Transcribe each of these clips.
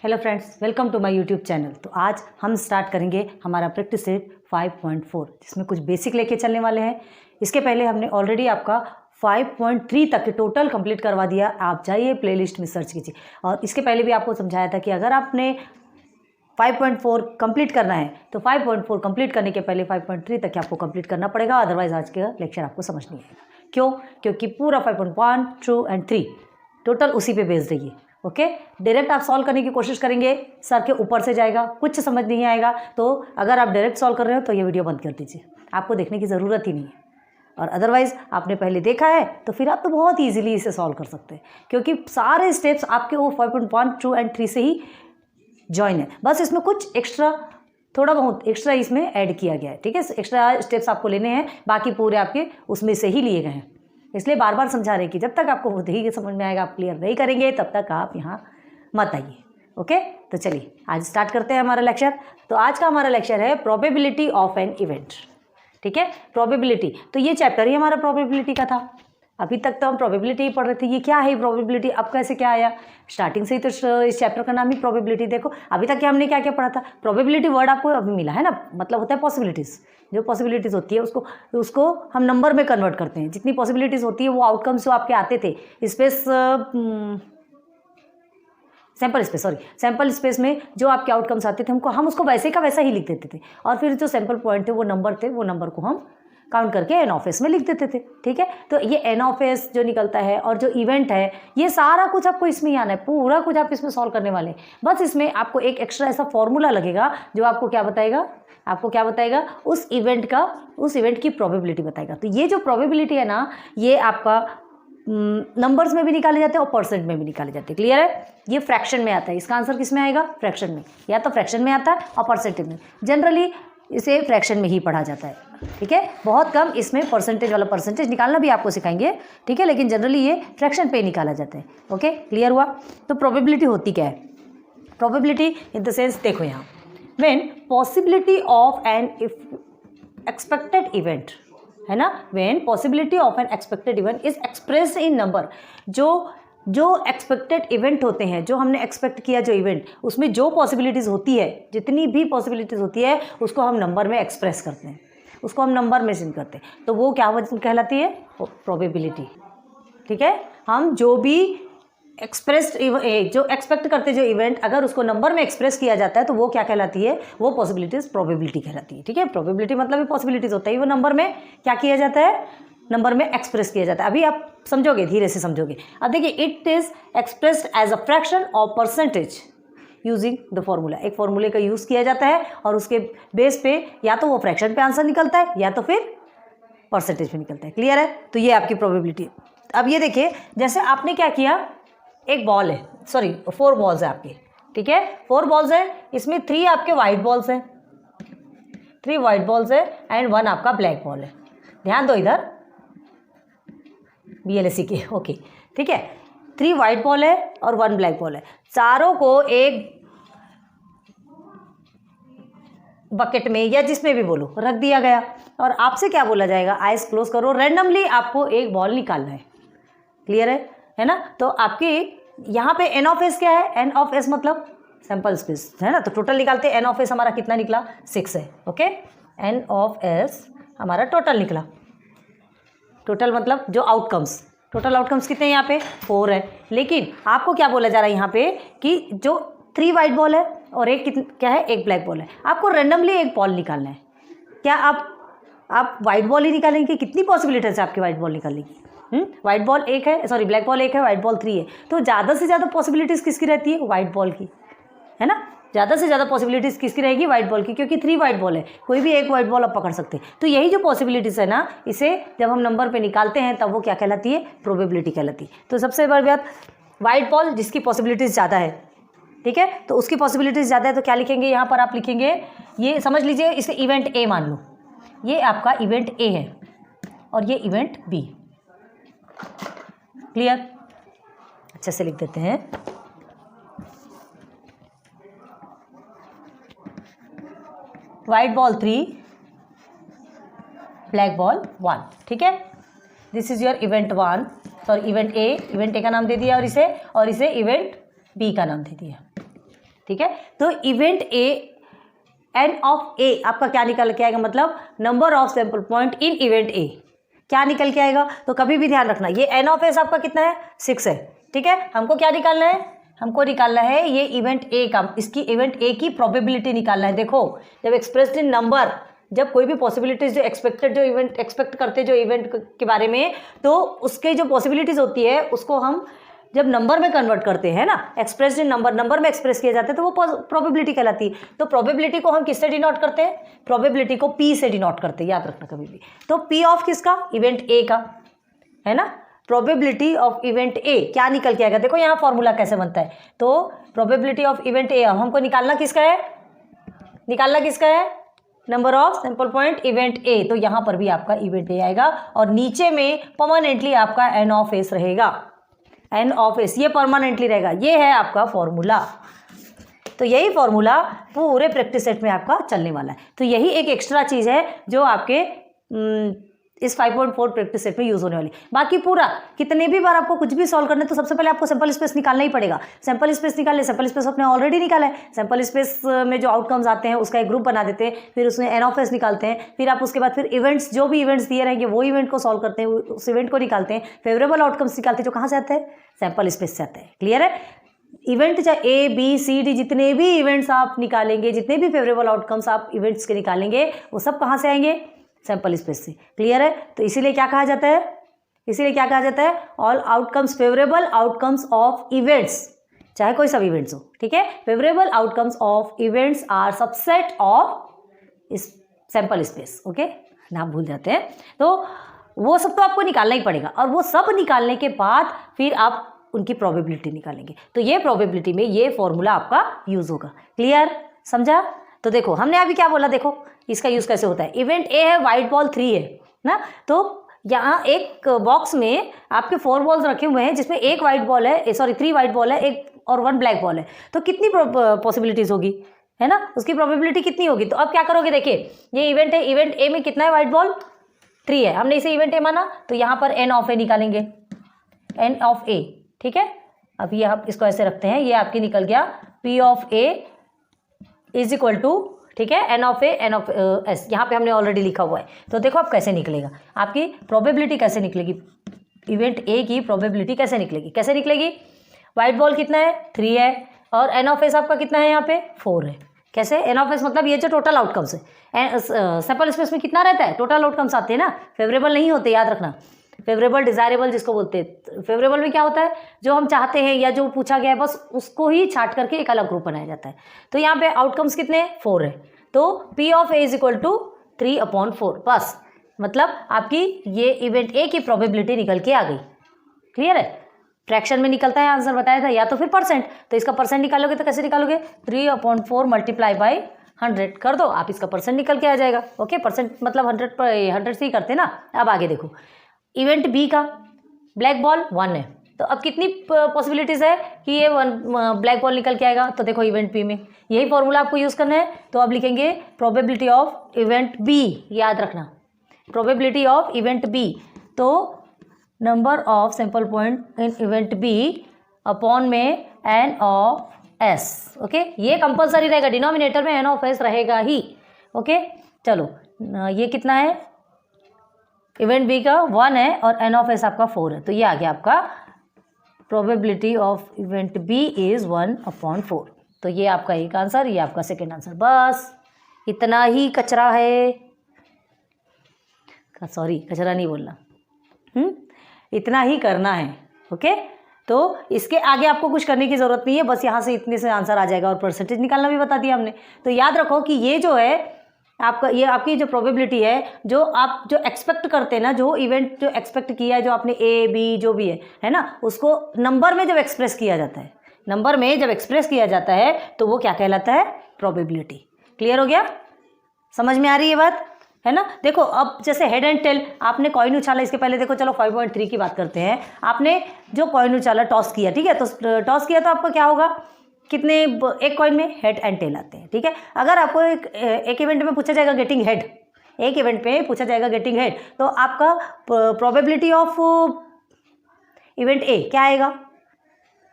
Hello friends, welcome to my YouTube channel. तो आज हम स्टार्ट करेंगे हमारा प्रैक्टिस सेट 5.4 जिसमें कुछ बेसिक लेके चलने वाले हैं। इसके पहले हमने ऑलरेडी आपका 5.3 तक टोटल कंप्लीट करवा दिया। आप जाइए प्लेलिस्ट में सर्च कीजिए। और इसके पहले भी आपको समझाया था कि अगर आपने 5.4 कंप्लीट करना है तो 5.4 कंप्लीट करने के पहले 5.3 तक आपको कंप्लीट करना पड़ेगा, अदरवाइज आज का लेक्चर आपको समझ नहीं आएगा। क्यों? क्योंकि पूरा 5.1, 2 एंड 3 टोटल उसी पे बेस्ड है ये। ओके, डायरेक्ट आप सॉल्व करने की कोशिश करेंगे, सर के ऊपर से जाएगा, कुछ समझ नहीं आएगा। तो अगर आप डायरेक्ट सॉल्व कर रहे हो तो ये वीडियो बंद कर दीजिए, आपको देखने की ज़रूरत ही नहीं है। और अदरवाइज़ आपने पहले देखा है तो फिर आप तो बहुत ईजिली इसे सॉल्व कर सकते हैं, क्योंकि सारे स्टेप्स आपके वो 5.1, 2 एंड 3 से ही जॉइन है। बस इसमें कुछ एक्स्ट्रा, थोड़ा बहुत एक्स्ट्रा इसमें ऐड किया गया है। ठीक है, एक्स्ट्रा स्टेप्स आपको लेने हैं, बाकी पूरे आपके उसमें से ही लिए गए हैं। इसलिए बार बार समझा रहे हैं कि जब तक आपको खुद ही समझ में आएगा, आप क्लियर नहीं करेंगे, तब तक आप यहाँ मत आइए। ओके, तो चलिए आज स्टार्ट करते हैं हमारा लेक्चर। तो आज का हमारा लेक्चर है प्रोबेबिलिटी ऑफ एन इवेंट। ठीक है, प्रोबेबिलिटी। तो ये चैप्टर ही हमारा प्रोबेबिलिटी का था। अभी तक तो हम प्रोबेबिलिटी ही पढ़ रहे थे। ये क्या है प्रोबेबिलिटी, अब कैसे क्या आया? स्टार्टिंग से ही तो इस चैप्टर का नाम ही प्रोबेबिलिटी। देखो अभी तक हमने क्या क्या पढ़ा था। प्रोबेबिलिटी वर्ड आपको अभी मिला है ना, मतलब होता है पॉसिबिलिटीज़। जो पॉसिबिलिटीज़ होती है उसको हम नंबर में कन्वर्ट करते हैं। जितनी पॉसिबिलिटीज़ होती है वो आउटकम्स जो आपके आते थे सैम्पल स्पेस में जो आपके आउटकम्स आते थे हम उसको वैसे का वैसा ही लिख देते थे। और फिर जो सैम्पल पॉइंट थे वो नंबर को हम काउंट करके एन ऑफ एस में लिख देते थे। ठीक है, तो ये एन ऑफ एस जो निकलता है और जो इवेंट है, ये सारा कुछ आपको इसमें ही आना है। पूरा कुछ आप इसमें सॉल्व करने वाले हैं। बस इसमें आपको एक एक्स्ट्रा ऐसा फॉर्मूला लगेगा जो आपको क्या बताएगा, उस इवेंट की प्रोबेबिलिटी बताएगा। तो ये जो प्रोबेबिलिटी है ना, ये आपका नंबर्स में भी निकाले जाते हैं और परसेंट में भी निकाले जाते हैं। क्लियर है? ये फ्रैक्शन में आता है। इसका आंसर किस में आएगा? फ्रैक्शन में। या तो फ्रैक्शन में आता है और परसेंटेज में। जनरली इसे फ्रैक्शन में ही पढ़ा जाता है। ठीक है, बहुत कम इसमें परसेंटेज निकालना भी आपको सिखाएंगे। ठीक है, लेकिन जनरली ये फ्रैक्शन पे निकाला जाता है। ओके, क्लियर हुआ? तो प्रोबेबिलिटी होती क्या है? प्रोबेबिलिटी इन द सेंस, देखो यहाँ, when possibility of N expected event है ना, when possibility of N expected event is expressed in number. जो एक्सपेक्टेड इवेंट होते हैं, जो हमने एक्सपेक्ट किया जो इवेंट, उसमें जो पॉसिबिलिटीज़ होती है, जितनी भी पॉसिबिलिटीज़ होती है, उसको हम नंबर में एक्सप्रेस करते हैं, उसको हम नंबर में सिंक करते हैं। तो वो क्या कहलाती है? प्रोबेबिलिटी। ठीक है, हम जो भी जो एक्सपेक्ट करते जो इवेंट, अगर उसको नंबर में एक्सप्रेस किया जाता है तो वो क्या कहलाती है? वो पॉसिबिलिटीज़ प्रोबेबिलिटी कहलाती है। ठीक है, प्रोबेबिलिटी मतलब पॉसिबिलिटीज़ होता है, वो नंबर में क्या किया जाता है? नंबर में एक्सप्रेस किया जाता है। अभी आप समझोगे, धीरे से समझोगे। अब देखिए, it is expressed as a fraction of percentage using the formula. एक फॉर्मूले का यूज़ किया जाता है और उसके बेस पे या तो वो फ्रैक्शन पे आंसर निकलता है या तो फिर परसेंटेज पे निकलता है। क्लियर है? तो ये आपकी प्रोबेबिलिटी। अब ये देखिए, जैसे आपने क्या किया, एक बॉल है, 4 बॉल्स है आपके। ठीक है, 4 बॉल्स है, इसमें 3 आपके वाइट बॉल्स हैं, 3 वाइट बॉल्स है एंड 1 आपका ब्लैक बॉल है। ध्यान दो इधर, BLSC के। ओके, ठीक है, 3 वाइट बॉल है और 1 ब्लैक बॉल है। चारों को एक बकेट में या जिसमें भी बोलो रख दिया गया और आपसे क्या बोला जाएगा? आइज क्लोज करो, रैंडमली आपको एक बॉल निकालना है। क्लियर है ना? तो आपकी यहाँ पे एन ऑफ एस क्या है? एन ऑफ एस मतलब सैम्पल स्पेस है ना। तो टोटल निकालते हैं, एन ऑफ एस हमारा कितना निकला? 6 है। ओके, एन ऑफ एस हमारा टोटल निकला। टोटल मतलब जो आउटकम्स, टोटल आउटकम्स कितने हैं यहाँ पे? 4 है। लेकिन आपको क्या बोला जा रहा है यहाँ पे कि जो 3 वाइट बॉल है और एक क्या है? एक ब्लैक बॉल है। आपको रैंडमली एक बॉल निकालना है। क्या आप वाइट बॉल ही निकालेंगे? कितनी पॉसिबिलिटीज है आपकी वाइट बॉल निकालने की? वाइट बॉल एक है, ब्लैक बॉल एक है, वाइट बॉल 3 है। तो ज़्यादा से ज़्यादा पॉसिबिलिटीज़ किसकी रहती है? वाइट बॉल की, है ना। ज़्यादा से ज़्यादा पॉसिबिलिटीज़ किसकी रहेगी? वाइट बॉल की, क्योंकि 3 वाइट बॉल है, कोई भी एक वाइट बॉल आप पकड़ सकते हैं। तो यही जो पॉसिबिलिटीज़ है ना, इसे जब हम नंबर पे निकालते हैं तब वो क्या कहलाती है? प्रोबेबिलिटी कहलाती है। तो सबसे बड़ी बात, वाइट बॉल जिसकी पॉसिबिलिटीज़ ज़्यादा है, ठीक है, तो उसकी पॉसिबिलिटीज़ ज़्यादा है, तो क्या लिखेंगे यहाँ पर? आप लिखेंगे, ये समझ लीजिए, इसे इवेंट ए मान लो, ये आपका इवेंट ए है और ये इवेंट बी। क्लियर? अच्छे से लिख देते हैं। White ball 3, black ball 1। ठीक है, this is your event 1, event A का नाम दे दिया और इसे इवेंट बी का नाम दे दिया। ठीक है। तो इवेंट ए एन ऑफ ए आपका क्या निकल के आएगा, मतलब number of sample point in event A क्या निकल के आएगा। तो कभी भी ध्यान रखना ये एन ऑफ एस आपका कितना है, 6 है, ठीक है। हमको क्या निकालना है, हमको निकालना है ये इवेंट ए का, इसकी इवेंट ए की प्रोबेबिलिटी निकालना है। देखो जब एक्सप्रेस्ड इन नंबर, जब कोई भी पॉसिबिलिटीज जो एक्सपेक्टेड जो इवेंट एक्सपेक्ट करते जो इवेंट के बारे में, तो उसके जो पॉसिबिलिटीज होती है उसको हम जब नंबर में कन्वर्ट करते हैं ना, एक्सप्रेस्ड इन नंबर में एक्सप्रेस किए जाते हैं, तो वो प्रोबेबिलिटी कहलाती है। तो प्रोबेबिलिटी को हम किससे डिनोट करते हैं, प्रोबेबिलिटी को पी से डिनोट करते हैं, याद रखना कभी भी। तो पी ऑफ किसका, इवेंट ए का, है ना। प्रोबेबिलिटी ऑफ इवेंट ए क्या निकल के आएगा, देखो यहाँ फॉर्मूला कैसे बनता है। तो प्रोबेबिलिटी ऑफ इवेंट ए हमको निकालना किसका है, number of sample point event A. तो यहाँ पर भी आपका इवेंट ए आएगा और नीचे में परमानेंटली आपका एन ऑफ एस रहेगा, एन ऑफ एस ये परमानेंटली रहेगा। ये है आपका फॉर्मूला। तो यही फॉर्मूला पूरे प्रैक्टिस सेट में आपका चलने वाला है। तो यही एक एक्स्ट्रा चीज़ है जो आपके इस 5.4 प्रैक्टिस सेट में यूज़ होने वाली। बाकी पूरा कितने भी बार आपको कुछ भी सॉल्व करना है तो सबसे पहले आपको सैंपल स्पेस निकालना ही पड़ेगा। सैंपल स्पेस निकालने, सैंपल स्पेस आपने ऑलरेडी निकाला है। सैंपल स्पेस में जो आउटकम्स आते हैं उसका एक ग्रुप बना देते हैं, फिर उसमें एन ऑफ एस निकालते हैं, फिर आप उसके बाद फिर इवेंट्स, जो भी इवेंट्स दिए रहेंगे वो इवेंट को सॉल्व करते हैं, उस इवेंट को निकालते हैं, फेवरेबल आउटकम्स निकालते हैं जो कहाँ से आते हैं, सैंपल स्पेस से आते हैं। क्लियर है। इवेंट चाहे ए बी सी डी जितने भी इवेंट्स आप निकालेंगे, जितने भी फेवरेबल आउटकम्स आप इवेंट्स के निकालेंगे, वो सब कहाँ से आएंगे, सैंपल स्पेस से। क्लियर है। तो इसीलिए क्या कहा जाता है, all outcomes, favourable outcomes of events, चाहे कोई सब इवेंट्स हो, ठीक है। Favourable outcomes of events are subset of इस सैंपल स्पेस। ओके, नाम भूल जाते हैं। तो वो सब तो आपको निकालना ही पड़ेगा और वो सब निकालने के बाद फिर आप उनकी प्रोबेबिलिटी निकालेंगे। तो ये प्रोबेबिलिटी में ये फॉर्मूला आपका यूज होगा। क्लियर, समझा। तो देखो हमने अभी क्या बोला, देखो इसका यूज कैसे होता है। इवेंट ए है, वाइट बॉल 3 है ना। तो यहाँ एक बॉक्स में आपके 4 बॉल्स रखे हुए हैं जिसमें एक वाइट बॉल है, सॉरी 3 वाइट बॉल है, एक और 1 ब्लैक बॉल है। तो कितनी पॉसिबिलिटीज होगी, है ना, उसकी प्रोबेबिलिटी कितनी होगी। तो अब क्या करोगे, देखिए ये इवेंट है, इवेंट ए में कितना है, वाइट बॉल 3 है, हमने इसे इवेंट ए माना, तो यहाँ पर एन ऑफ ए निकालेंगे, एन ऑफ ए, ठीक है। अब ये आप इसको ऐसे रखते हैं, ये आपकी निकल गया P of A is equal to, ठीक है, N of A n of S, यहाँ पे हमने ऑलरेडी लिखा हुआ है। तो देखो अब कैसे निकलेगा, आपकी प्रोबेबिलिटी कैसे निकलेगी, इवेंट ए की प्रोबेबिलिटी कैसे निकलेगी, वाइट बॉल कितना है, 3 है, और एन ऑफ एस आपका कितना है, यहाँ पे 4 है। कैसे, एन ऑफ एस मतलब ये जो टोटल आउटकम्स है, सैंपल स्पेस में कितना रहता है, टोटल आउटकम्स आते हैं ना, फेवरेबल नहीं होते, याद रखना। फेवरेबल, डिजायरेबल जिसको बोलते हैं। फेवरेबल में क्या होता है, जो हम चाहते हैं या जो पूछा गया है बस उसको ही छाट करके एक अलग ग्रुप बनाया जाता है। तो यहाँ पे आउटकम्स कितने, 4 है। तो P of A is equal to 3/4, बस मतलब आपकी ये इवेंट ए की प्रोबेबिलिटी निकल के आ गई। क्लियर है। फ्रैक्शन में निकलता है आंसर, बताया था, या तो फिर परसेंट। तो इसका परसेंट निकालोगे तो कैसे निकालोगे, 3/4 मल्टीप्लाई बाई 100 कर दो, आप इसका परसेंट निकल के आ जाएगा। ओके, परसेंट मतलब 100 से ही करते ना। अब आगे देखो, इवेंट बी का ब्लैक बॉल 1 है, तो अब कितनी पॉसिबिलिटीज़ है कि ये 1 ब्लैक बॉल निकल के आएगा। तो देखो इवेंट बी में यही फॉर्मूला आपको यूज़ करना है। तो अब लिखेंगे प्रोबेबिलिटी ऑफ इवेंट बी, याद रखना, प्रोबेबिलिटी ऑफ इवेंट बी। तो number of sample point in event B upon में एन ऑफ एस। ओके, ये कंपलसरी रहेगा, डिनोमिनेटर में एन ऑफ एस रहेगा ही। ओके, चलो ये कितना है, इवेंट बी का 1 है और एन ऑफ एस आपका 4 है। तो ये आ गया आपका probability of event B is 1/4। तो ये आपका एक आंसर, ये आपका सेकेंड आंसर। बस इतना ही कचरा है, सॉरी कचरा नहीं बोलना, इतना ही करना है। ओके, तो इसके आगे आपको कुछ करने की ज़रूरत नहीं है, बस यहाँ से इतने से आंसर आ जाएगा और परसेंटेज निकालना भी बता दिया हमने। तो याद रखो कि ये जो है आपका, ये आपकी जो प्रोबेबिलिटी है, जो आप जो एक्सपेक्ट करते हैं ना, जो इवेंट जो एक्सपेक्ट किया है, जो आपने ए बी जो भी है ना, उसको नंबर में जब एक्सप्रेस किया जाता है, नंबर में जब एक्सप्रेस किया जाता है तो वो क्या कहलाता है, प्रोबेबिलिटी। क्लियर हो गया, समझ में आ रही है बात, है ना। देखो अब जैसे हेड एंड टेल, आपने कॉइन उछाला, इसके पहले देखो, चलो 5.3 की बात करते हैं। आपने जो कॉइन उछाला, टॉस किया, ठीक है, तो टॉस किया तो आपका क्या होगा, कितने, एक कॉइन में हेड एंड टेल आते हैं, ठीक है। अगर आपको एक इवेंट में पूछा जाएगा गेटिंग हेड, एक इवेंट पे पूछा जाएगा गेटिंग हेड, तो आपका प्रोबेबिलिटी ऑफ इवेंट ए क्या आएगा,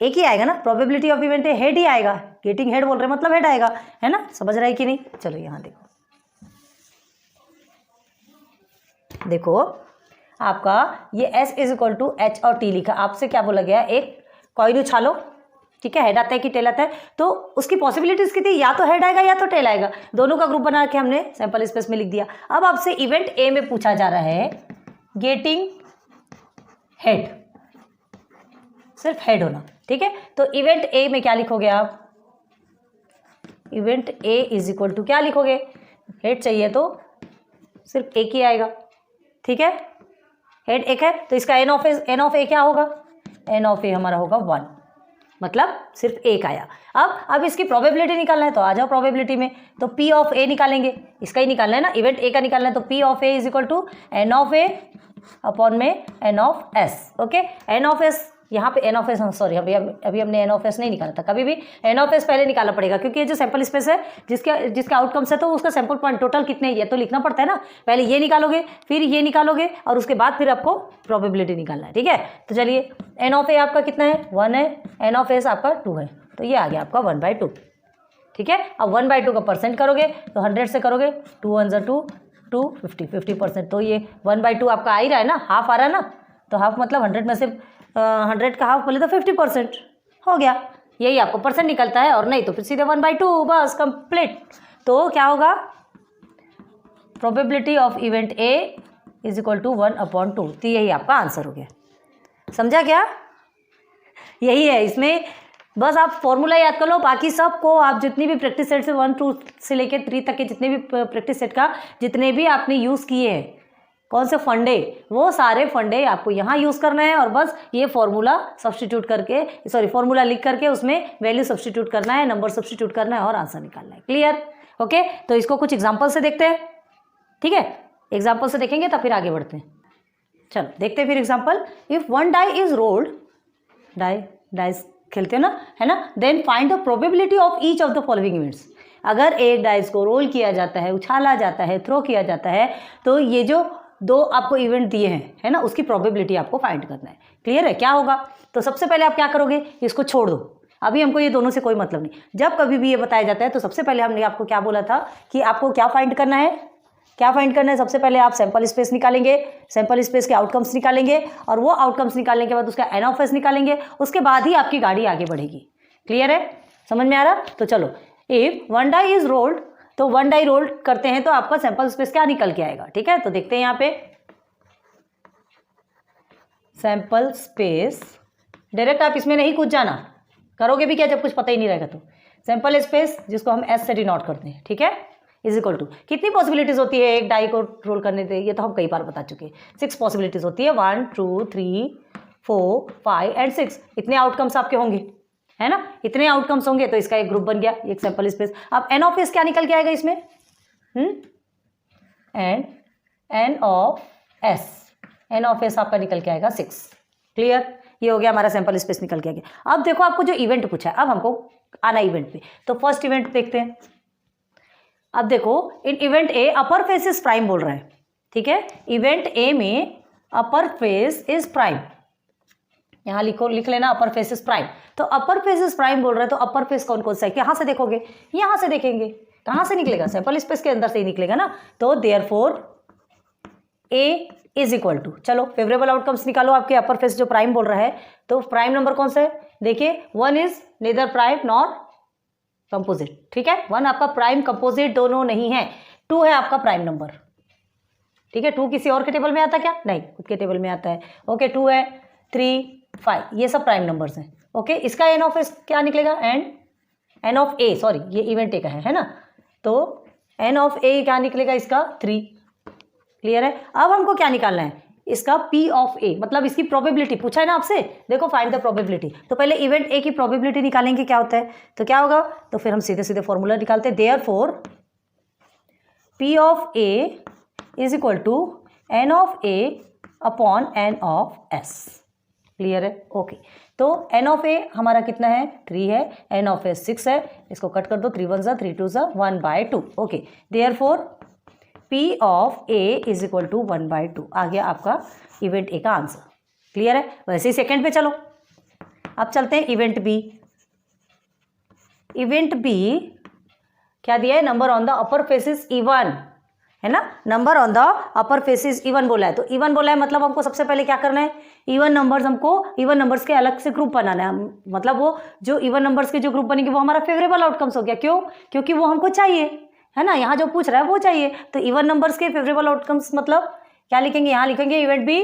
एक ही आएगा ना, probability of event A head ही आएगा, गेटिंग हेड बोल रहे हैं मतलब हेड आएगा, है ना, समझ रहा है कि नहीं। चलो यहाँ देखो आपका ये S is equal to H और T लिखा, आपसे क्या बोला गया, एक कॉइन उछालो, ठीक है, हेड आता है कि टेल आता है, तो उसकी पॉसिबिलिटीज कितनी, या तो हेड आएगा या तो टेल आएगा, दोनों का ग्रुप बना के हमने सैंपल स्पेस में लिख दिया। अब आपसे इवेंट ए में पूछा जा रहा है गेटिंग हेड, सिर्फ हेड होना, ठीक है। तो इवेंट ए में क्या लिखोगे आप, event A is equal to क्या लिखोगे, हेड चाहिए तो सिर्फ एक ही आएगा, ठीक है, हेड एक है तो इसका एन ऑफ ए क्या होगा, एन ऑफ ए हमारा होगा 1, मतलब सिर्फ एक आया। अब इसकी प्रोबेबिलिटी निकालना है तो आ जाओ प्रोबेबिलिटी में, तो पी ऑफ ए निकालेंगे, इसका ही निकालना है ना, इवेंट ए का निकालना है, तो P of A is equal to N of A upon में N of S. Okay, N of S, यहाँ पे एन ऑफ एस, सॉरी अभी हमने एन ऑफ एस नहीं निकाला था, कभी भी एन ऑफ एस पहले निकालना पड़ेगा, क्योंकि ये जो सैंपल स्पेस है जिसके आउटकम्स है तो उसका सैंपल पॉइंट टोटल कितने ये तो लिखना पड़ता है ना, पहले ये निकालोगे फिर ये निकालोगे और उसके बाद फिर आपको प्रोबेबिलिटी निकालना है, ठीक है। तो चलिए एन ऑफ ए आपका कितना है, 1 है, एन ऑफ एस आपका 2 है, तो ये आ गया आपका 1/2, ठीक है। अब 1/2 का परसेंट करोगे तो 100 से करोगे, 2 1 2 2 50%, तो ये 1/2 आपका आ ही रहा है ना, हाफ आ रहा है ना, तो हाफ मतलब 100 में से 100 का हाफ बोले तो 50% हो गया, यही आपको परसेंट निकलता है, और नहीं तो फिर सीधे 1/2 बस कंप्लीट। तो क्या होगा, probability of event A is equal to 1/2, तो यही आपका आंसर हो गया, समझा क्या, यही है इसमें, बस आप फॉर्मूला याद कर लो, बाकी सबको आप जितनी भी प्रैक्टिस सेट से 1 2 से लेकर 3 तक के जितने भी प्रैक्टिस सेट का जितने भी आपने यूज़ किए हैं, कौन से फंडे, वो सारे फंडे आपको यहाँ यूज़ करना है, और बस ये फॉर्मूला सब्सटीट्यूट करके, सॉरी फॉर्मूला लिख करके उसमें वैल्यू सब्सटीट्यूट करना है, नंबर सब्सटीट्यूट करना है और आंसर निकालना है। Clear, okay. तो इसको कुछ एग्जाम्पल से देखते हैं, ठीक है, एग्जाम्पल से देखेंगे तब फिर आगे बढ़ते हैं। चलो देखते हैं फिर example. If 1 die is rolled, dice खेलते हो ना, है ना, then find the probability of each of the following events. अगर एक डाइस को रोल किया जाता है, उछाला जाता है, थ्रो किया जाता है, तो ये जो 2 आपको इवेंट दिए हैं, है ना, उसकी प्रोबेबिलिटी आपको फाइंड करना है। क्लियर है, क्या होगा, तो सबसे पहले आप क्या करोगे, इसको छोड़ दो, अभी हमको ये दोनों से कोई मतलब नहीं। जब कभी भी ये बताया जाता है तो सबसे पहले हमने आपको क्या बोला था कि आपको क्या फाइंड करना है, क्या फाइंड करना है, सबसे पहले आप सैंपल स्पेस निकालेंगे, सैंपल स्पेस के आउटकम्स निकालेंगे, और वो आउटकम्स निकालने के बाद उसका एन ऑफ एस निकालेंगे, उसके बाद ही आपकी गाड़ी आगे बढ़ेगी। क्लियर है, समझ में आ रहा, तो चलो, इफ 1 डाई इज रोल्ड, तो 1 डाई रोल करते हैं तो आपका सैंपल स्पेस क्या निकल के आएगा, ठीक है। तो देखते हैं यहाँ पे सैंपल स्पेस, डायरेक्ट आप इसमें नहीं कूद जाना, करोगे भी क्या जब कुछ पता ही नहीं रहेगा, तो सैंपल स्पेस जिसको हम एस से डिनोट करते हैं, ठीक है, इज इक्वल टू, कितनी पॉसिबिलिटीज होती है एक डाई को रोल करने से, ये तो हम कई बार बता चुके हैं, 6 पॉसिबिलिटीज होती है, 1 2 3 4 5 एंड 6, इतने आउटकम्स आपके होंगे, है ना, इतने आउटकम्स होंगे, तो इसका एक ग्रुप बन गया, एक सैंपल स्पेस। अब एन ऑफ एस क्या निकल के आएगा इसमें, एंड एन ऑफ एस आपका निकल के आएगा 6। क्लियर, ये हो गया हमारा सैंपल स्पेस निकल के आ गया। अब देखो आपको जो इवेंट पूछा है, अब हमको आना इवेंट पे, तो फर्स्ट इवेंट देखते हैं। अब देखो इन event A upper face is prime बोल रहा है, ठीक है, इवेंट ए में अपर फेस इज प्राइम, यहाँ लिख लेना अपर फेस इज प्राइम। तो अपर फेस इज प्राइम बोल रहा है, तो अपर फेस कौन कौन सा है, कहाँ से देखोगे, यहाँ से देखेंगे, कहाँ से निकलेगा, सैंपल स्पेस के अंदर से ही निकलेगा ना, तो therefore A is equal to, चलो फेवरेबल आउटकम्स निकालो आपके, अपर फेस जो प्राइम बोल रहा है, तो प्राइम नंबर कौन सा है, देखिए 1 is nether prime nor composite, ठीक है, 1 आपका प्राइम कंपोजिट दोनों नहीं है, 2 है आपका प्राइम नंबर, ठीक है, 2 किसी और के टेबल में आता क्या, नहीं, खुद के टेबल में आता है, ओके, 2 है, 3 5, ये सब प्राइम नंबर्स हैं, ओके। इसका एन ऑफ एस क्या निकलेगा, एन ऑफ ए, सॉरी ये इवेंट ए का है ना, तो एन ऑफ ए क्या निकलेगा इसका 3। क्लियर है, अब हमको क्या निकालना है, इसका पी ऑफ ए, मतलब इसकी प्रोबेबिलिटी पूछा है ना आपसे, देखो फाइंड द प्रोबेबिलिटी, तो पहले इवेंट ए की प्रोबेबिलिटी निकालेंगे क्या होता है, तो क्या होगा, तो फिर हम सीधे सीधे फॉर्मूला निकालते हैं, therefore P of A is equal to N of A upon N of S. Clear है, ओके। तो एन ऑफ ए हमारा कितना है, 3 है, एन ऑफ एस 6 है, इसको कट कर दो, 3 1 3 2 1/2, okay. Therefore P of A is equal to 1/2 आ गया आपका इवेंट ए का आंसर। क्लियर है, वैसे ही सेकंड पे चलो, अब चलते हैं इवेंट बी। इवेंट बी क्या दिया है, number on the upper face is even, है ना, number on the upper face is even बोला है। तो इवन बोला है मतलब हमको सबसे पहले क्या करना है, इवन नंबर्स, हमको इवन नंबर्स के अलग से ग्रुप बनाना है। मतलब वो जो इवन नंबर्स के जो ग्रुप बनेंगे वो हमारा फेवरेबल आउटकम्स हो गया। क्यों? क्योंकि वो हमको चाहिए, है ना, यहाँ जो पूछ रहा है वो चाहिए। तो इवन नंबर्स के फेवरेबल आउटकम्स मतलब क्या लिखेंगे, यहाँ लिखेंगे event B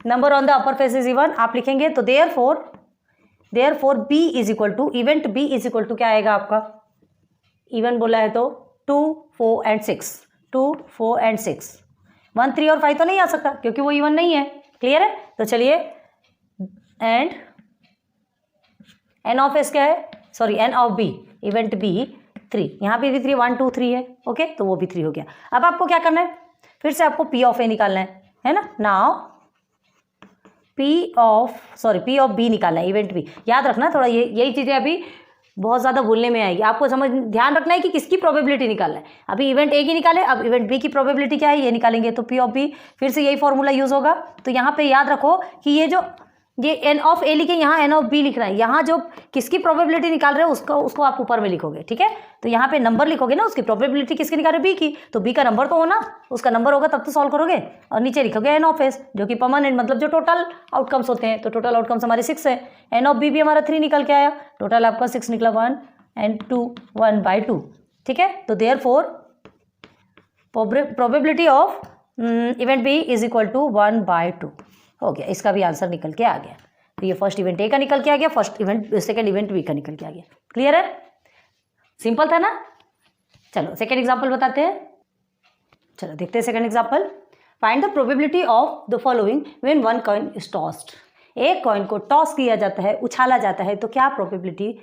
number on the upper face is even, आप लिखेंगे। तो therefore B is equal to, event B is equal to क्या आएगा आपका, इवन बोला है तो 2, 4 एंड 6, 2, 4 एंड 6, 1, 3 और 5 तो नहीं आ सकता क्योंकि वो इवन नहीं है। क्लियर है? तो चलिए एंड एन ऑफ एस क्या है, sorry n of B, event B 3, यहाँ पे भी 3, 1, 2, 3 है। ओके, तो वो भी 3 हो गया। अब आपको क्या करना है, फिर से आपको पी ऑफ ए निकालना है ना। नाउ पी ऑफ बी निकालना है, इवेंट बी। याद रखना थोड़ा, यही चीज़ें अभी बहुत ज़्यादा भूलने में आएगी आपको, ध्यान रखना है कि किसकी प्रोबेबिलिटी निकालना है। अभी इवेंट ए की निकाले, अब इवेंट बी की प्रोबेबिलिटी क्या है ये निकालेंगे। तो पी ऑफ बी, फिर से यही फॉर्मूला यूज होगा। तो यहाँ पे याद रखो कि ये एन ऑफ ए लिखे, यहाँ एन ऑफ बी लिखना है। यहाँ जो किसकी प्रोबेबिलिटी निकाल रहे हो उसको आप ऊपर में लिखोगे, ठीक है। तो यहाँ पे नंबर लिखोगे ना, उसकी प्रोबेबिलिटी किसकी निकाल रहे, बी की। तो बी का नंबर तो होना, उसका नंबर होगा तब तो सॉल्व करोगे। और नीचे लिखोगे एन ऑफ एस, जो कि परमानेंट मतलब जो टोटल आउटकम्स होते हैं। तो टोटल आउटकम्स हमारे 6 है, एन ऑफ बी भी हमारा 3 निकल के आया, टोटल आपका 6 निकला, 1 and 2, 1/2, ठीक है। तो therefore probability of event B is equal to 1/2 हो गया। इसका भी आंसर निकल के आ गया। तो ये फर्स्ट इवेंट ए का निकल के आ गया, सेकंड इवेंट बी का निकल के आ गया। क्लियर है? सिंपल था ना। चलो सेकंड एग्जांपल बताते हैं। चलो देखते हैं second example. Find the probability of the following when one coin is tossed. एक कॉइन को टॉस किया जाता है, उछाला जाता है, तो क्या प्रोबेबिलिटी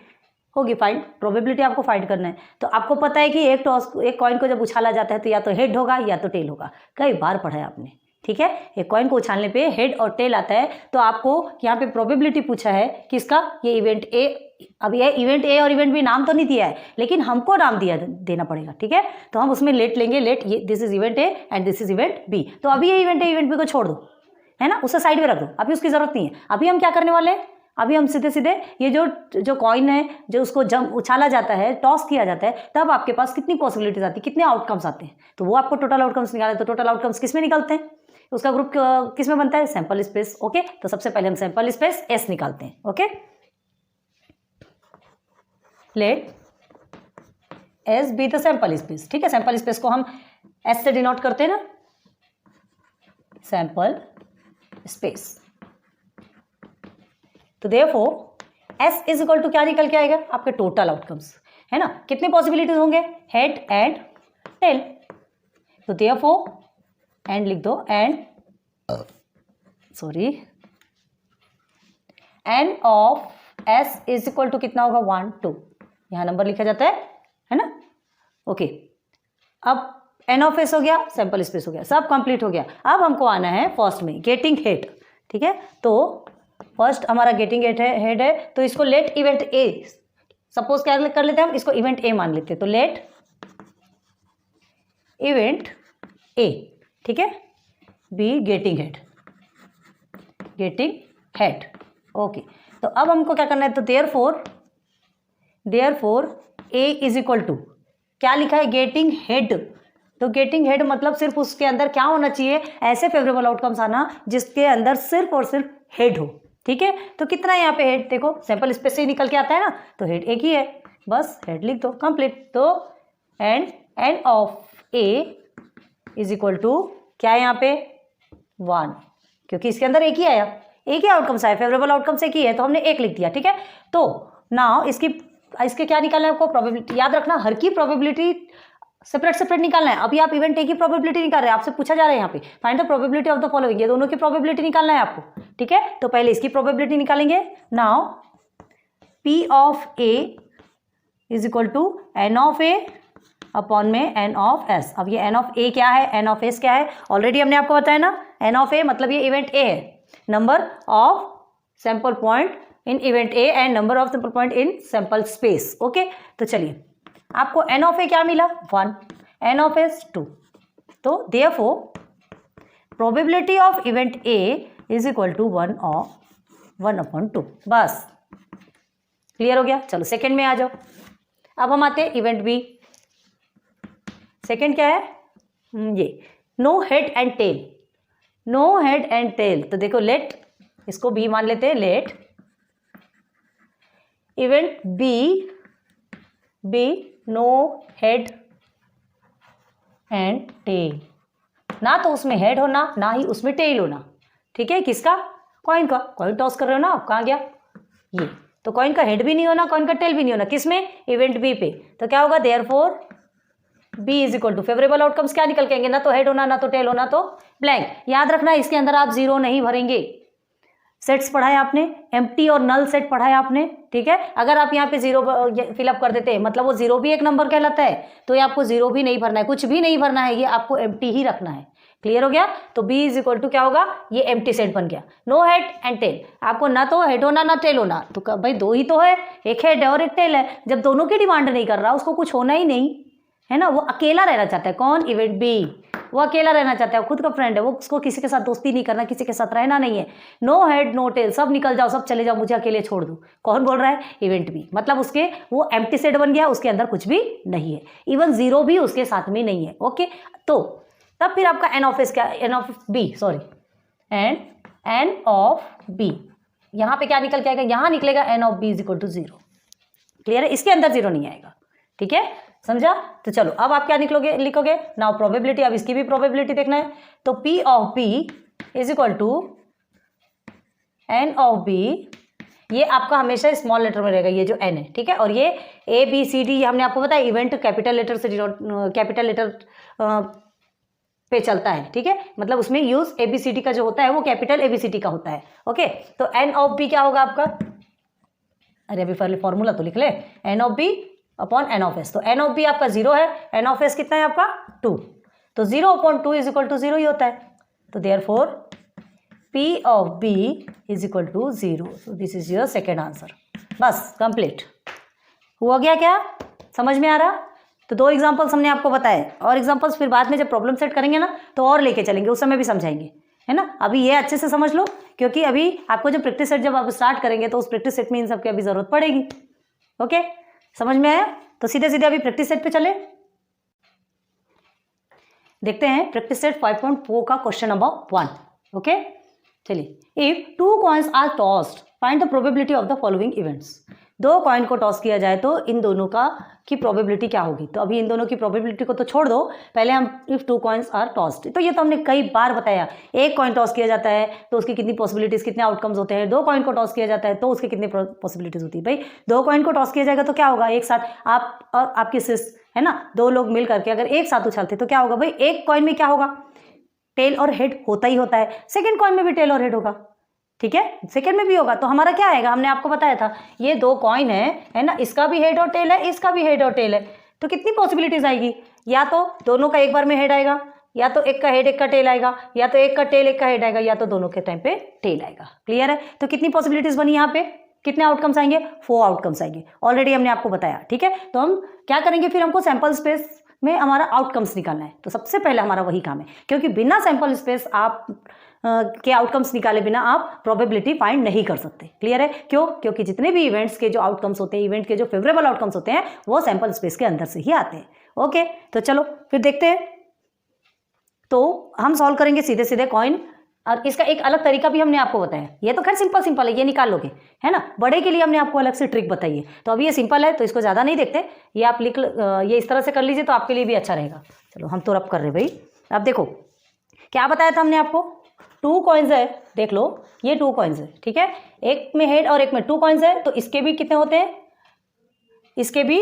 होगी, फाइंड प्रोबेबिलिटी आपको फाइंड करना है। तो आपको पता है कि एक कॉइन को जब उछाला जाता है तो या तो हेड होगा या तो टेल होगा, कई बार पढ़ा है आपने, ठीक है। एक कॉइन को उछालने पे हेड और टेल आता है। तो आपको यहाँ पे प्रोबेबिलिटी पूछा है किसका, ये इवेंट ए। अब ये इवेंट ए और इवेंट बी नाम तो नहीं दिया है, लेकिन हमको नाम देना पड़ेगा, ठीक है। तो हम उसमें लेट लेंगे, लेट ये this is event A and this is event B. तो अभी ये इवेंट ए इवेंट बी को छोड़ दो, है ना, उसे साइड में रख दो, अभी उसकी जरूरत नहीं है। अभी हम क्या करने वाले हैं, अभी हम सीधे सीधे ये जो कॉइन है, जो उसको उछाला जाता है, टॉस किया जाता है, तब आपके पास कितनी पॉसिबिलिटीज आती है, कितने आउटकम्स आते हैं। तो वो आपको टोटल आउटकम्स निकाले। तो टोटल आउटकम्स किस में निकलते हैं, उसका ग्रुप किस में बनता है, सैंपल स्पेस। ओके, तो सबसे पहले हम सैंपल स्पेस एस निकालते हैं। Okay, let S be the sample space, ठीक है। सैंपल स्पेस को हम एस से डिनोट करते हैं ना, सैंपल स्पेस। तो therefore S is equal to क्या निकल के आएगा, आपके टोटल आउटकम्स, है ना। कितने पॉसिबिलिटीज होंगे, हेड एंड टेल। तो देयरफॉर एंड लिख दो, and sorry n of S is equal to कितना होगा, 1, 2, यहां नंबर लिखा जाता है ना। ओके, अब एन ऑफ एस हो गया, सैंपल स्पेस हो गया, सब कंप्लीट हो गया। अब हमको आना है फर्स्ट में गेटिंग हेड, ठीक है। तो फर्स्ट हमारा गेटिंग हेड है, तो इसको लेट इवेंट ए, सपोज क्या कर लेते हैं हम, इसको इवेंट ए मान लेते हैं। तो लेट इवेंट ए, ठीक है, बी गेटिंग हेड। ओके, तो अब हमको क्या करना है, तो therefore A is equal to क्या लिखा है, गेटिंग हेड। तो गेटिंग हेड मतलब सिर्फ उसके अंदर क्या होना चाहिए, ऐसे फेवरेबल आउटकम्स आना जिसके अंदर सिर्फ और सिर्फ हेड हो, ठीक है। तो कितना है यहाँ पे हेड, देखो सैंपल स्पेस से ही निकल के आता है ना, तो हेड एक ही है, बस हेड लिख दो, कंप्लीट। तो and of A is equal to क्या है यहाँ पे, 1, क्योंकि इसके अंदर एक ही आया, एक ही आउटकम्स आया, फेवरेबल आउटकम्स एक ही है, तो हमने एक लिख दिया, ठीक है। तो नाउ इसके क्या निकालना है आपको, प्रोबेबिलिटी। याद रखना हर की प्रोबेबिलिटी सेपरेट निकालना है। अभी आप इवेंट ए की प्रोबेबिलिटी निकाल रहे हैं, आपसे पूछा जा रहा है यहाँ पे find the probability of the following, ये दोनों की प्रोबेबिलिटी निकालना है आपको, ठीक है। तो पहले इसकी प्रोबेबिलिटी निकालेंगे। Now P of A is equal to N of A upon में एन ऑफ एस। अब ये एन ऑफ ए क्या है, एन ऑफ एस क्या है, ऑलरेडी हमने आपको बताया ना। एन ऑफ ए मतलब ये इवेंट ए है, number of sample point in event A and number of sample point in sample space. Okay, तो चलिए आपको एन ऑफ ए क्या मिला, 1, एन ऑफ एस 2। तो therefore probability of event A is equal to 1/2। बस clear हो गया। चलो सेकंड में आ जाओ। अब हम आते हैं इवेंट बी। सेकंड क्या है, ये no head and tail. No head and tail, तो देखो लेट, इसको बी मान लेते हैं, let event B no head and tail. ना तो उसमें हेड होना, ना ही उसमें टेल होना। ठीक है, किसका, कॉइन का। कॉइन टॉस कर रहे हो ना आप, कहाँ गया ये, तो कॉइन का हेड भी नहीं होना, कॉइन का टेल भी नहीं होना, किसमें, इवेंट बी पे। तो क्या होगा, therefore B is equal to, favourable outcomes क्या निकल के आएंगे, ना तो हेड होना, ना तो टेल होना, तो ब्लैंक। याद रखना इसके अंदर आप जीरो नहीं भरेंगे। सेट्स पढ़ा है आपने, एम्प्टी और नल सेट पढ़ा है आपने, ठीक है। अगर आप यहाँ पे जीरो फिलअप कर देते हैं, मतलब वो जीरो भी एक नंबर कहलाता है, तो ये आपको जीरो भी नहीं भरना है, कुछ भी नहीं भरना है, ये आपको एम्प्टी ही रखना है। क्लियर हो गया। तो b इज इक्वल टू क्या होगा, ये एम्प्टी सेट बन गया। नो हेड एंड टेल, आपको ना तो हेड होना ना टेल होना, तो भाई दो ही तो है, एक हेड है और एक टेल है। जब दोनों की डिमांड नहीं कर रहा, उसको कुछ होना ही नहीं है ना, वो अकेला रहना चाहता है। कौन, इवेंट बी, वो अकेला रहना चाहता है, खुद का फ्रेंड है वो, उसको किसी के साथ दोस्ती नहीं करना, किसी के साथ रहना नहीं है। नो हेड नो टेल, सब निकल जाओ, सब चले जाओ, मुझे अकेले छोड़ दो। कौन बोल रहा है, इवेंट बी। मतलब उसके वो एम्प्टी सेट बन गया, उसके अंदर कुछ भी नहीं है, इवन जीरो भी उसके साथ में नहीं है। ओके, तो तब फिर आपका एन ऑफ एस क्या, n of B, sorry n of B, यहाँ पे क्या निकल के आएगा, यहाँ निकलेगा n of B is equal to zero. Clear है, इसके अंदर जीरो नहीं आएगा। ठीक है, समझा। तो चलो अब आप क्या लिखोगे नाउ प्रोबेबिलिटी, अब इसकी भी प्रोबेबिलिटी देखना है। तो P of B is equal to N of B, ये आपका हमेशा स्मॉल लेटर में रहेगा, ये जो एन है, ठीक है। और ये ए बी सी डी, हमने आपको बताया इवेंट कैपिटल लेटर से कैपिटल लेटर पे चलता है, ठीक है। मतलब उसमें यूज एबीसीडी का जो होता है वो कैपिटल एबीसीडी का होता है। ओके, तो एन ऑफ बी क्या होगा आपका, अरे अभी पहले फॉर्मूला तो लिख ले, n of B upon N of S. तो एन ऑफ बी आपका जीरो है, एन ऑफ एस कितना है आपका 2, तो 0 अपॉन 2 इज इक्वल टू 0 ही होता है। तो therefore P of B is equal to 0। So this is your second answer. बस कंप्लीट हुआ गया, क्या समझ में आ रहा। तो दो एग्जांपल्स हमने आपको बताए, और एग्जांपल्स फिर बाद में जब प्रॉब्लम सेट करेंगे ना तो और लेके चलेंगे, उस समय भी समझाएंगे, है ना। अभी ये अच्छे से समझ लो, क्योंकि अभी आपको जो प्रैक्टिस सेट जब आप स्टार्ट करेंगे तो उस प्रैक्टिस सेट में इन सब की अभी जरूरत पड़ेगी। ओके, समझ में आया। तो सीधे सीधे अभी प्रैक्टिस सेट पे चले, देखते हैं प्रैक्टिस सेट 5.4 का क्वेश्चन नंबर 1। ओके, चलिए, if 2 coins are tossed find the probability of the following events. 2 coin को टॉस किया जाए तो इन दोनों का की प्रोबेबिलिटी क्या होगी। तो अभी इन दोनों की प्रोबेबिलिटी को तो छोड़ दो, पहले हम इफ 2 कॉइन्स आर टॉस्ड, तो ये तो हमने कई बार बताया। एक कॉइन टॉस किया जाता है तो उसकी कितनी पॉसिबिलिटीज, कितने आउटकम्स होते हैं। 2 कॉइन को टॉस किया जाता है तो उसकी कितनी पॉसिबिलिटीज होती है। भाई 2 कॉइन को टॉस किया जाएगा तो क्या होगा, एक साथ आप और आपकी सिस, है ना, 2 लोग मिल करके अगर एक साथ उछलते तो क्या होगा, भाई एक कॉइन में क्या होगा, टेल और हेड होता ही होता है। सेकेंड कॉइन में भी टेल और हेड होगा, ठीक है, सेकंड में भी होगा। तो हमारा क्या आएगा, हमने आपको बताया था ये 2 कॉइन है ना, इसका भी हेड और टेल है, इसका भी हेड और टेल है। तो कितनी पॉसिबिलिटीज आएगी, या तो दोनों का एक बार में हेड आएगा, या तो एक का हेड एक का टेल आएगा, या तो एक का टेल एक का हेड आएगा, या तो दोनों के टाइम पे टेल आएगा। क्लियर है। तो कितनी पॉसिबिलिटीज बनी यहाँ पे, कितने आउटकम्स आएंगे, 4 आउटकम्स आएंगे, ऑलरेडी हमने आपको बताया। ठीक है, तो हम क्या करेंगे, फिर हमको सैंपल स्पेस में हमारा आउटकम्स निकालना है। तो सबसे पहले हमारा वही काम है, क्योंकि बिना सैंपल स्पेस आप के आउटकम्स निकाले बिना आप प्रोबेबिलिटी फाइंड नहीं कर सकते। क्लियर है, क्यों, क्योंकि जितने भी इवेंट्स के जो आउटकम्स होते हैं, इवेंट के जो फेवरेबल आउटकम्स होते हैं, वो सैंपल स्पेस के अंदर से ही आते हैं। ओके, तो चलो फिर देखते हैं। तो हम सॉल्व करेंगे सीधे सीधे कॉइन, और इसका एक अलग तरीका भी हमने आपको बताया। ये तो खैर सिंपल है, ये निकाल लोगे, है ना। बड़े के लिए हमने आपको अलग से ट्रिक बताई है। तो अभी ये सिंपल है तो इसको ज़्यादा नहीं देखते, ये आप ये इस तरह से कर लीजिए तो आपके लिए भी अच्छा रहेगा। चलो हम तो रब कर रहे भाई। अब देखो क्या बताया था हमने आपको, 2 कॉइन्स है, देख लो ये 2 कॉइन्स है, ठीक है, एक में हेड और एक में 2 कॉइन्स है। तो इसके भी कितने होते हैं, इसके भी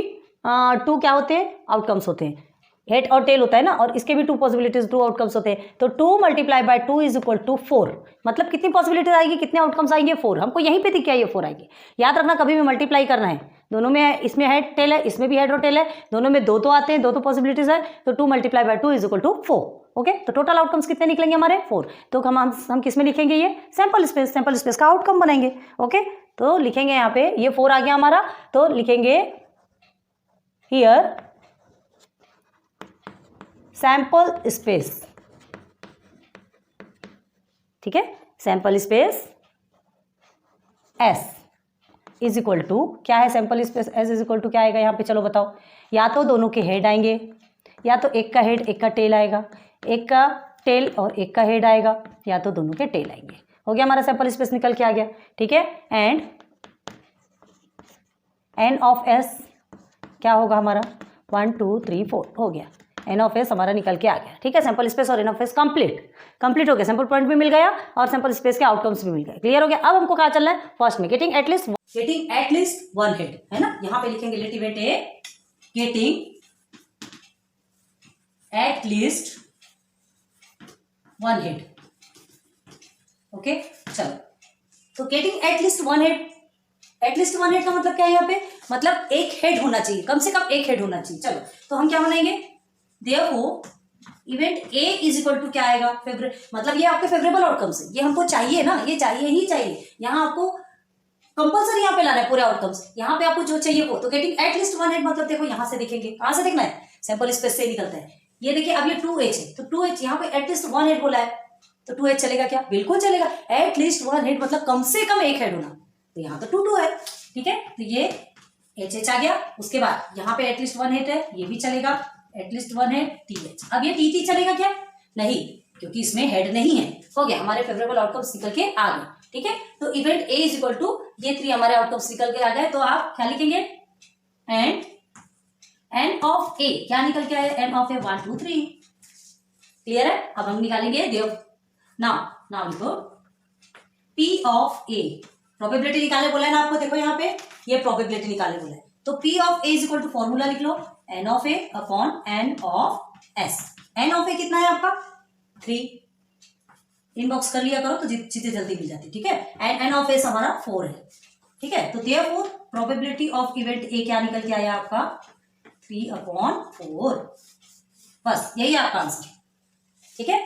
2 क्या होते हैं, आउटकम्स होते हैं, हेड और टेल होता है ना, और इसके भी 2 पॉसिबिलिटीज, 2 आउटकम्स होते हैं। तो 2 multiply by 2 is equal to 4, मतलब कितनी पॉसिबिलिटीज आएगी, कितने आउटकम्स आएंगे, 4। हमको यहीं पे दिख गया ये 4 आएगी। याद रखना कभी भी मल्टीप्लाई करना है, दोनों में, इसमें हेड टेल है, इसमें भी हेड और टेल है, दोनों में 2 आते हैं, 2 पॉसिबिलिटीज है। तो 2 multiply by 2 is equal to 4। Okay, तो टोटल आउटकम्स कितने निकलेंगे हमारे, 4। तो हम किस में लिखेंगे, ये सैंपल स्पेस का आउटकम बनाएंगे। ओके, तो लिखेंगे यहाँ पे ये 4 आ गया हमारा, तो लिखेंगे हियर सैंपल स्पेस, ठीक है, sample space S। Is equal to क्या है, sample space S is equal to क्या आएगा यहाँ पे, चलो बताओ। या तो दोनों के हेड आएंगे, या तो एक का हेड एक का टेल आएगा, एक का टेल और एक का हेड आएगा, या तो दोनों के टेल आएंगे। हो गया हमारा सैंपल स्पेस निकल के आ गया, ठीक है। एंड एन ऑफ एस क्या होगा हमारा, 1 2 3 4 हो गया, एन ऑफ एस हमारा निकल के आ गया, ठीक है। सैंपल स्पेस और एन ऑफ एस कंप्लीट हो गया, सैंपल पॉइंट भी मिल गया और सैंपल स्पेस के आउटकम्स भी मिल गए, क्लियर हो गया। अब हमको कहाँ चलना है, फर्स्ट में गेटिंग एटलीस्ट वन हेड, है ना। यहाँ पे लिखेंगे let event A getting at least one head, okay. चलो, तो गेटिंग एटलीस्ट वन हेड का मतलब क्या है यहाँ पे, मतलब एक हेड होना चाहिए, कम से कम एक हेड होना चाहिए। चलो, तो हम क्या बनाएंगे, therefore event A is equal to क्या आएगा, मतलब ये आपके फेवरेबल आउटकम्स है, ये हमको चाहिए ना, ये चाहिए ही चाहिए। यहाँ आपको कंपल्सरी यहाँ पे लाना है पूरे आउटकम्स, यहाँ पे आपको जो चाहिए वो। तो गेटिंग एटलीस्ट वन हेड मतलब देखो यहाँ से देखेंगे, कहाँ से देखना है, सैंपल स्पेस से निकलता है। ये देखिए अब ये 2h है, तो 2h यहाँ पे एटलीस्ट वन हेड बोला है, तो 2h चलेगा क्या, बिल्कुल चलेगा। एटलीस्ट वन हेड मतलब कम से कम एक हेड होना, तो यहाँ तो 2 है, ठीक है। तो ये HH आ गया, उसके बाद यहाँ पे एटलीस्ट वन हेड है, ये भी चलेगा, एटलीस्ट वन हेड TH। अब ये TT चलेगा क्या, नहीं, क्योंकि इसमें हेड नहीं है। हो गया, हमारे फेवरेबल आउटकम्स निकल के आ गए, ठीक है। तो event A is equal to ये 3 हमारे आउटकम्स निकल के आ गए। तो आप क्या लिखेंगे, एंड एन ऑफ ए क्या निकल के आया, एन ऑफ ए 1 2 3, क्लियर है। अब हम निकालेंगे नाउ लिखो पी ऑफ ए, प्रोबेबिलिटी निकाले बोला है ना आपको, देखो यहाँ पे ये प्रोबेबिलिटी निकाले बोला है। तो P of A is equal to formula लिख लो, N of A upon N of S. N of A कितना है आपका 3, इनबॉक्स कर लिया करो तो जितनी जल्दी मिल जाती, ठीक है। एंड एन ऑफ एस हमारा 4 है, ठीक है। तो देयरफॉर प्रोबेबिलिटी ऑफ इवेंट ए क्या निकल के आया आपका 3/4, बस यही आपका आंसर, ठीक है,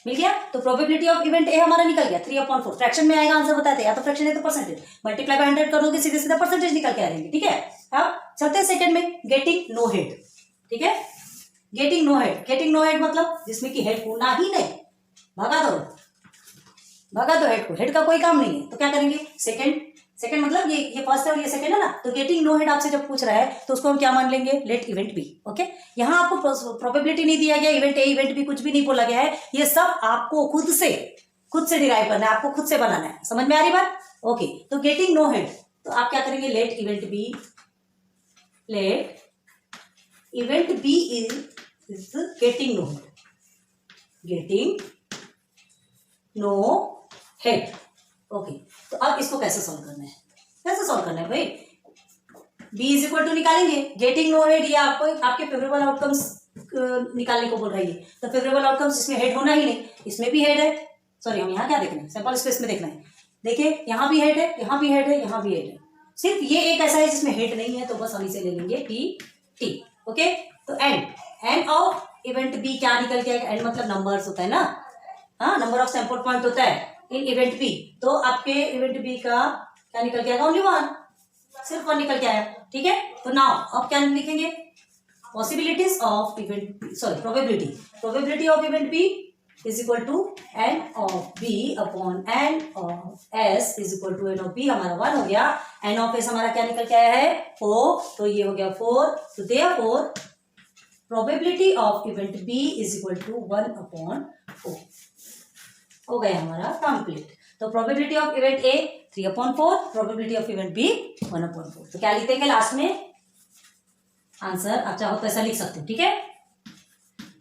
मिल गया। तो प्रोबेबिलिटी ऑफ इवेंट ए हमारा निकल गया 3/4, फ्रैक्शन में आएगा आंसर बताते, या तो फ्रैक्शन है तो परसेंटेज, मल्टीप्लाई बाय 100 कर दोगे, सीधे सीधा परसेंटेज निकल के आ जाएंगे, ठीक है। अब चलते हैं सेकंड में, गेटिंग नो हेड, ठीक है। गेटिंग नो हेड मतलब जिसमें कि हेड होना ही नहीं, भगा दो हेड को, हेड का कोई काम नहीं है। तो क्या करेंगे, सेकंड मतलब ये फर्स्ट है और ये सेकंड है ना, तो गेटिंग नो हेड आपसे जब पूछ रहा है तो उसको हम क्या मान लेंगे, लेट इवेंट बी, ओके। यहाँ आपको प्रोबेबिलिटी नहीं दिया गया, इवेंट ए इवेंट बी कुछ भी नहीं बोला गया है, ये सब आपको खुद से डिराइव करना है, आपको खुद से बनाना है, समझ में आ रही बात, ओके। तो गेटिंग नो हेड, तो आप क्या करेंगे, let event B is getting no head, okay. तो अब इसको कैसे सॉल्व करना है भाई, बी इज इक्वल टू निकालेंगे, गेटिंग नो हेड, ये आपको आपके फेवरेबल आउटकम्स निकालने को बोल रही है। तो फेवरेबल आउटकम्स इसमें हेड होना ही नहीं, इसमें भी हेड है, सॉरी हम यहाँ क्या देखना है, सैंपल स्पेस में देखना है। देखिए यहाँ भी हेड है, यहाँ भी हेड है, यहाँ भी हेड है, सिर्फ ये एक ऐसा है जिसमें हेड नहीं है, तो बस हम इसे ले लेंगे टी, ओके। तो एन ऑफ इवेंट बी क्या निकल के आएगा, एन मतलब नंबर्स होता है ना, हाँ, नंबर ऑफ सैंपल पॉइंट होता है इन इवेंट बी। तो आपके इवेंट बी का क्या निकल के आएगा, ओनली 1, सिर्फ 1 निकल के आया, ठीक है। तो नाउ अब क्या लिखेंगे, possibilities of event, sorry probability of event B is equal to N of B upon N of S is equal to N of B, हमारा 1 हो गया। एन ऑफ एस हमारा क्या निकल के आया है 4, तो ये हो गया 4। तो therefore probability of event B is equal to 1/4 हो गया हमारा कंप्लीट। तो probability of event A 3/4, probability of event B 1/4। तो क्या लिखेंगे लास्ट में आंसर, आप चाहो तो ऐसा लिख सकते हो, ठीक है।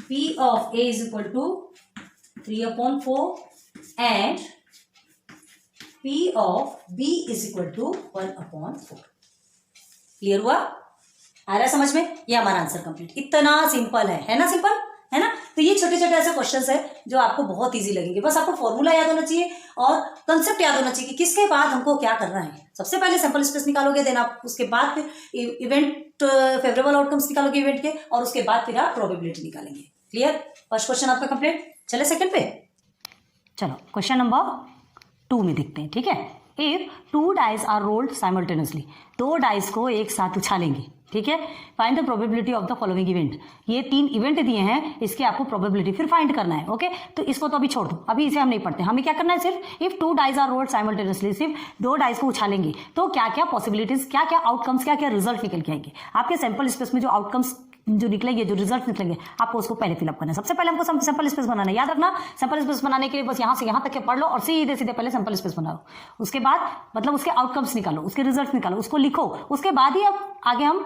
P of A is equal to 3/4 and P of B is equal to 1/4। Clear हुआ, आ रहा है समझ में, ये हमारा आंसर कंप्लीट। इतना सिंपल है ना, सिंपल है ना। तो ये छोटे छोटे ऐसे क्वेश्चंस है जो आपको बहुत इजी लगेंगे, बस आपको फॉर्मूला याद होना चाहिए और कंसेप्ट याद होना चाहिए कि किसके बाद हमको क्या करना है। सबसे पहले सैंपल स्पेस निकालोगे, देन आप उसके बाद फिर इवेंट फेवरेबल आउटकम्स निकालोगे इवेंट के, और उसके बाद फिर आप प्रोबेबिलिटी निकालेंगे। क्लियर, फर्स्ट क्वेश्चन आपका कंप्लीट। चले सेकंड पे, चलो क्वेश्चन नंबर 2 में देखते हैं, ठीक है। If 2 dice are rolled simultaneously, 2 dice को एक साथ उछालेंगे, ठीक है। Find the probability of the following event, ये 3 इवेंट दिए हैं, इसकी आपको प्रोबेबिलिटी फिर फाइंड करना है, ओके। तो इसको तो अभी छोड़ दो, अभी इसे हम नहीं पढ़ते, हमें क्या करना है, सिर्फ if 2 dice are rolled simultaneously, सिर्फ 2 डाइस को उछालेंगे तो क्या क्या पॉसिबिलिटीज, क्या क्या आउटकम्स, क्या क्या रिजल्ट निकल के आएंगे। आपके सैंपल स्पेस में जो आउटकम्स जो निकलेंगे, जो रिजल्ट निकलेंगे, आपको उसको पहले फिलअप करना है। सबसे पहले हमको सैंपल स्पेस बनाना है, याद रखना। सैंपल स्पेस बनाने के लिए बस यहाँ से यहाँ तक के पढ़ लो और सीधे सीधे पहले सैंपल स्पेस बनाओ, उसके बाद मतलब उसके आउटकम्स निकालो, उसके रिजल्ट निकालो, उसको लिखो, उसके बाद ही अब आगे हम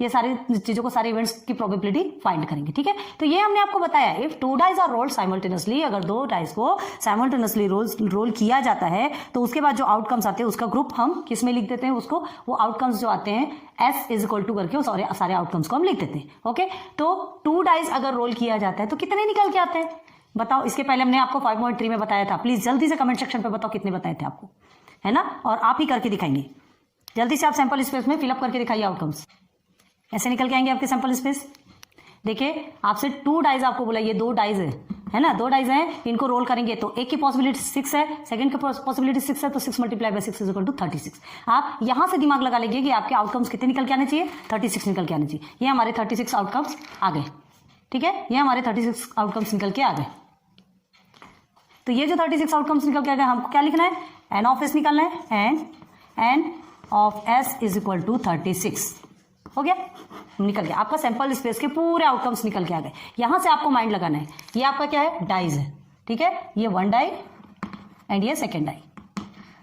ये सारी चीजों को, सारे इवेंट्स की प्रोबेबिलिटी फाइंड करेंगे, ठीक है। तो ये हमने आपको बताया, if 2 dice are rolled simultaneously, अगर 2 डाइस को साइमल्टेनियसली रोल किया जाता है तो उसके बाद जो आउटकम्स आते हैं उसका ग्रुप हम किस में लिख देते हैं, उसको वो आउटकम्स जो आते हैं S इज इक्वल टू करके सारे आउटकम्स को हम लिख देते हैं, ओके। तो 2 डाइस अगर रोल किया जाता है तो कितने निकल के आते हैं बताओ। इसके पहले हमने आपको 5.3 में बताया था, प्लीज जल्दी से कमेंट सेक्शन पे बताओ कितने बताए थे आपको, है ना। और आप ही करके दिखाएंगे, जल्दी से आप सैंपल स्पेस में फिलअप करके दिखाइए आउटकम्स, ऐसे निकल के आएंगे आपके सैंपल स्पेस। देखिए आपसे 2 डाइज आपको बोला, ये 2 डाइज है ना, 2 डाइज हैं, इनको रोल करेंगे तो एक की पॉसिबिलिटी 6 है, सेकंड की पॉसिबिलिटी 6 है, तो 6 multiply by 6 is equal to 36। आप यहां से दिमाग लगा लीजिए कि आपके आउटकम्स कितने निकल के आने चाहिए, 36 निकल के आने चाहिए। ये हमारे 36 आउटकम्स आ गए, ठीक है, ये हमारे 36 आउटकम्स निकल के आ गए। तो ये जो 36 आउटकम्स निकल के आ गए, हमको क्या लिखना है, एन ऑफ एस निकालना है, N of S is equal to 36, हो गया, निकल गया आपका सैंपल स्पेस के पूरे आउटकम्स निकल के आ गए। यहां से आपको माइंड लगाना है, ये आपका क्या है, डाइज है, ठीक है, ये 1 डाई एंड ये सेकेंड डाई,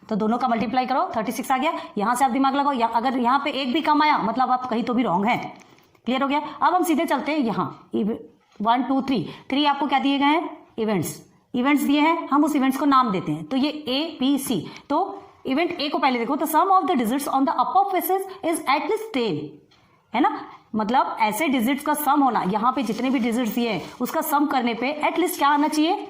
तो दोनों का मल्टीप्लाई करो, 36 आ गया। यहां से आप दिमाग लगाओ, अगर यहाँ पे एक भी कम आया मतलब आप कहीं तो भी रॉन्ग है, क्लियर हो गया। अब हम सीधे चलते हैं यहाँ 1 2 3 आपको क्या दिए गए हैं, इवेंट्स दिए हैं, हम उस इवेंट्स को नाम देते हैं। तो ये A-B-C, तो इवेंट ए को पहले देखो, तो sum of the digits on the upper faces is at least 10, है ना, मतलब ऐसे डिजिट्स का सम होना, यहाँ पे जितने भी डिजिट्स दिए हैं उसका सम करने पे एटलीस्ट क्या आना चाहिए,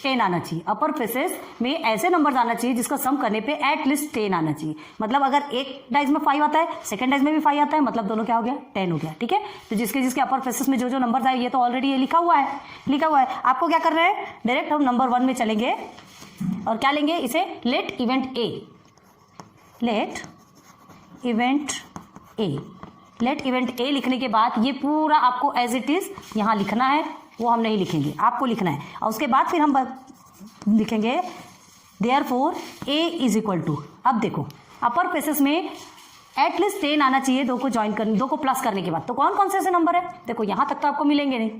10 आना चाहिए। अपर फेसेस में ऐसे नंबर्स आना चाहिए जिसका सम करने पे एटलीस्ट 10 आना चाहिए। मतलब अगर एक डाइज में 5 आता है, सेकंड डाइज में भी 5 आता है, मतलब दोनों क्या हो गया, 10 हो गया, ठीक है। तो जिसके अपर फेसेस में जो नंबर्स आए, ये तो ऑलरेडी ये लिखा हुआ है। आपको क्या करना है, डायरेक्ट हम नंबर 1 में चलेंगे और क्या लेंगे, इसे लेट इवेंट ए लिखने के बाद ये पूरा आपको एज इट इज यहां लिखना है, वो हम नहीं लिखेंगे, आपको लिखना है। और उसके बाद फिर हम लिखेंगे therefore A is equal to, अब देखो अपर फेसेस में एटलीस्ट 10 आना चाहिए, 2 को ज्वाइन करने, 2 को प्लस करने के बाद। तो कौन कौन से ऐसे नंबर है, देखो यहां तक तो आपको मिलेंगे नहीं,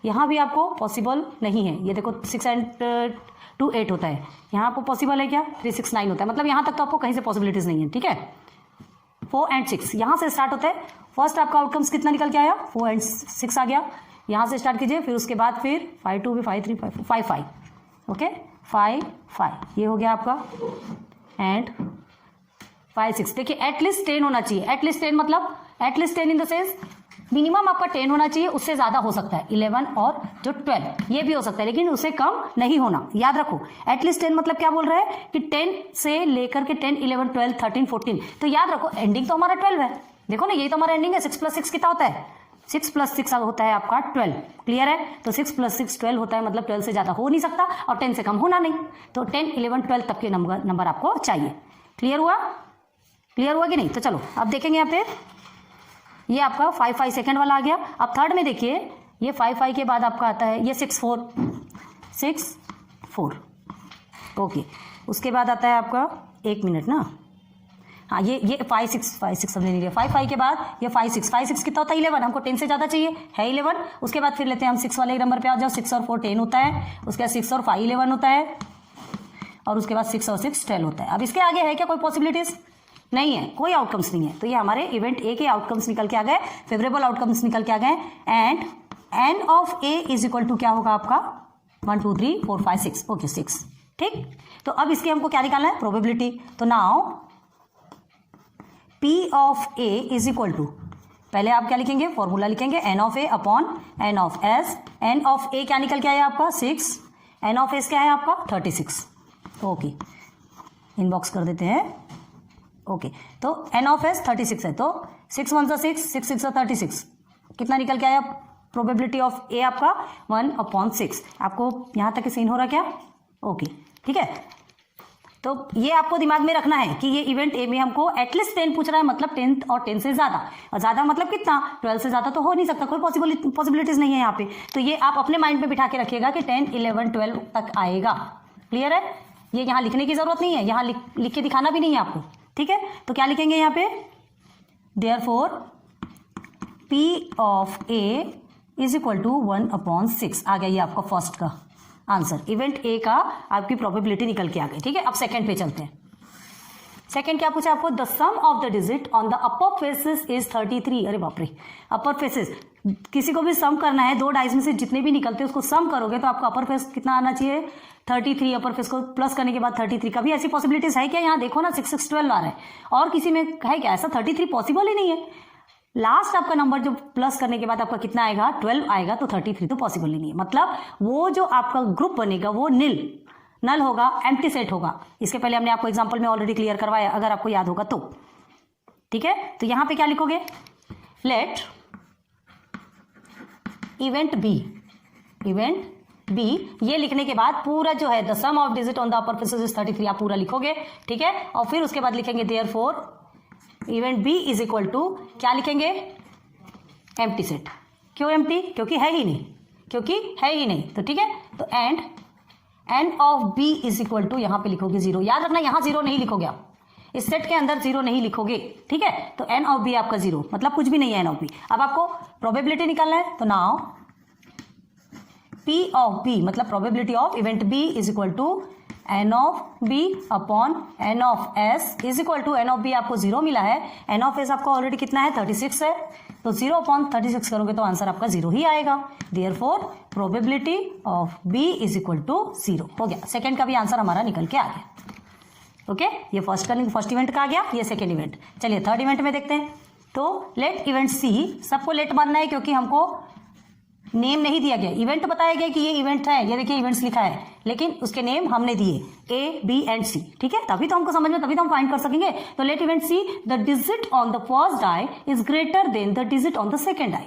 यहां भी आपको पॉसिबल नहीं है। ये देखो 6 and 2 8 होता है, यहाँ आपको पॉसिबल है क्या, 3 6 9 होता है, मतलब यहाँ तक तो आपको कहीं से पॉसिबिलिटीज नहीं है, ठीक है। 4 and 6 यहाँ से स्टार्ट होता है। फर्स्ट आपका आउटकम्स कितना निकल के आया, 4 and 6 आ गया, यहाँ से स्टार्ट कीजिए, फिर उसके बाद फिर 5 2 5 3 5 5 5, ओके 5 5 ये हो गया आपका, एंड 5 6। देखिए एटलीस्ट 10 होना चाहिए, एटलीस्ट 10 मतलब at least 10 in the sense minimum आपका 10 होना चाहिए, उससे ज्यादा हो सकता है 11 और जो 12 ये भी हो सकता है, लेकिन उससे कम नहीं होना, याद रखो। एटलीस्ट 10 मतलब क्या बोल रहा है कि 10 से लेकर के 10 11 12 13 14, तो याद रखो एंडिंग तो हमारा 12 है, देखो ना यही तो हमारा एंडिंग है। 6 + 6 कितना होता है, 6 + 6 होता है आपका 12, क्लियर है। तो 6 + 6 12 होता है, मतलब 12 से ज्यादा हो नहीं सकता और 10 से कम होना नहीं, तो 10 11 12 तक के नंबर आपको चाहिए। क्लियर हुआ कि नहीं। तो चलो अब देखेंगे यहाँ पे, ये आपका 5 5 सेकेंड वाला आ गया। अब थर्ड में देखिए, ये 5 5 के बाद आपका आता है ये 6 4, ओके। उसके बाद आता है आपका 1 मिनट ना, हाँ ये 5 6 समझ नहीं लिया। 5 5 के बाद ये 5 6 कितना होता है 11, हमको 10 से ज़्यादा चाहिए है 11। उसके बाद फिर लेते हैं हम 6 वाले नंबर पे आ जाओ, 6 और 4 10 होता है, उसके बाद 6 और 5 11 होता है, और उसके बाद 6 और 6 12 होता है। अब इसके आगे है क्या कोई पॉसिबिलिटीज, नहीं है, कोई आउटकम्स नहीं है। तो ये हमारे इवेंट ए के आउटकम्स निकल के आ गए, फेवरेबल आउटकम्स निकल के आ गए, and N of A is equal to क्या होगा आपका 1 2 3 4 5 6, ओके 6, ठीक। तो अब इसके हमको क्या निकालना है, प्रोबेबिलिटी। तो now P of A is equal to, पहले आप क्या लिखेंगे, फॉर्मूला लिखेंगे N of A upon N of S. N of A क्या निकल के आया आपका 6, एन ऑफ एस क्या है आपका 36, ओके इनबॉक्स कर देते हैं, ओके। तो एन ऑफ एस 36 है, तो 6 1 6 6 6 36, कितना निकल के आया प्रोबेबिलिटी ऑफ ए आपका 1/6। आपको यहाँ तक सीन हो रहा क्या, ओके ठीक है। तो ये आपको दिमाग में रखना है कि ये इवेंट ए में हमको एटलीस्ट 10 पूछ रहा है, मतलब 10 और 10 से ज़्यादा, और ज़्यादा मतलब कितना, 12 से ज़्यादा तो हो नहीं सकता, कोई पॉसिबिलिटीज़ नहीं है यहाँ पे। तो ये आप अपने माइंड में बिठा के रखिएगा कि 10, 11, 12 तक आएगा। क्लियर है? ये यहाँ लिखने की ज़रूरत नहीं है, यहाँ लिख के दिखाना भी नहीं है आपको। ठीक है, तो क्या लिखेंगे यहाँ पे, therefore P of A is equal to 1/6। आ गया ये आपका फर्स्ट का आंसर, इवेंट ए का आपकी प्रोबेबिलिटी निकल के आ गई। ठीक है, अब सेकंड पे चलते हैं। सेकंड क्या पूछा आपको, the sum of the digit on the upper faces is 33। अरे बाप रे, अपर फेसेस, किसी को भी सम करना है, 2 डाइस में से जितने भी निकलते हैं उसको सम करोगे तो आपका अपर फेस कितना आना चाहिए, 33। अपर फेस को प्लस करने के बाद 33। कभी ऐसी पॉसिबिलिटीज है क्या? यहाँ देखो ना 6, 6, 12 आ रहा है, और किसी में है क्या ऐसा? 33 पॉसिबल ही नहीं है। लास्ट आपका नंबर जो प्लस करने के बाद आपका कितना आएगा, 12 आएगा, तो 33 तो पॉसिबल ही नहीं है। मतलब वो जो आपका ग्रुप बनेगा वो नल होगा, एम्प्टी सेट होगा। इसके पहले हमने आपको एग्जांपल में ऑलरेडी क्लियर करवाया, अगर आपको याद होगा तो। ठीक है, तो यहां पे क्या लिखोगे, लेट इवेंट बी, ये लिखने के बाद पूरा जो है the sum of digit on the upper faces is 33 आप पूरा लिखोगे। ठीक है, और फिर उसके बाद लिखेंगे therefore event B is equal to, क्या लिखेंगे, एम्प्टी सेट। क्यों एम्प्टी? क्योंकि है ही नहीं, तो ठीक है, तो and of B is equal to, यहां पे लिखोगे 0। याद रखना यहां 0 नहीं लिखोगे आप, इस सेट के अंदर 0 नहीं लिखोगे। ठीक है, तो एन ऑफ बी आपका 0, मतलब कुछ भी नहीं है एन ऑफ बी। अब आपको प्रोबेबिलिटी निकालना है, तो नाउ पी ऑफ बी मतलब probability of event B is equal to N of B upon N of S is equal to, N of B आपको 0 मिला है, एन ऑफ एस आपको ऑलरेडी कितना है, 36 है, तो 0/36 करोगे तो आंसर आपका 0 ही आएगा। Therefore probability of B is equal to 0 हो गया। सेकंड का भी आंसर हमारा निकल के आ गया। ओके, ये फर्स्ट इवेंट का आ गया, ये सेकंड इवेंट। चलिए थर्ड इवेंट में देखते हैं। तो लेट इवेंट सी, सबको लेट मानना है क्योंकि हमको नेम नहीं दिया गया, इवेंट बताया गया कि ये इवेंट है, ये देखिए इवेंट्स लिखा है, लेकिन उसके नेम हमने दिए A, B एंड C। ठीक है, तभी तो हमको समझ में, तभी तो हम फाइंड कर सकेंगे। तो let event C the digit on the first die is greater than the digit on the second die.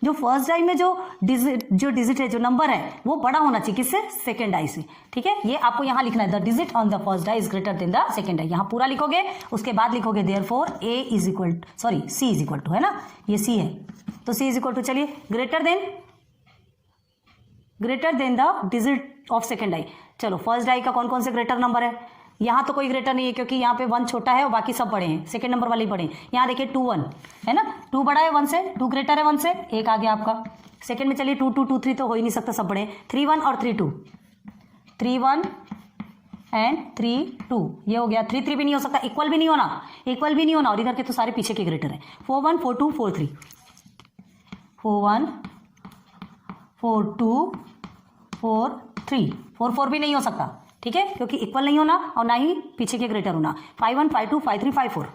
जो फर्स्ट डाई में जो डिजिट है, जो नंबर है, वो बड़ा होना चाहिए किससे, सेकेंड डाई से। ठीक है, ये आपको यहाँ लिखना है, the digit on the first die is greater than the second die. यहाँ पूरा लिखोगे, उसके बाद लिखोगे therefore C is equal to, है ना, ये C है, तो C इज इक्वल टू, चलिए greater than the digit of second die. चलो फर्स्ट डाई का कौन कौन से ग्रेटर नंबर है, यहाँ तो कोई ग्रेटर नहीं है क्योंकि यहाँ पे 1 छोटा है और बाकी सब बड़े हैं, सेकेंड नंबर वाले ही बड़े हैं। यहाँ देखिए 2, 1 है ना, 2 बड़ा है 1 से, 2 ग्रेटर है 1 से, 1 आ गया आपका। सेकेंड में चलिए 2, 2, 2, 3 तो हो ही नहीं सकता, सब बड़े हैं। 3, 1 और 3, 2, 3, 1 एंड 3, 2 ये हो गया। 3, 3 भी नहीं हो सकता, इक्वल भी नहीं होना, और इधर के तो सारे पीछे के ग्रेटर है। 4, 1, 4, 2, 4, 3, 4, 1, 4, 2, 4, 3, 4, 4 भी नहीं हो सकता। ठीक है, क्योंकि इक्वल नहीं होना और ना ही पीछे के ग्रेटर होना। 5, 1, 5, 2, 5, 3, 5, 4,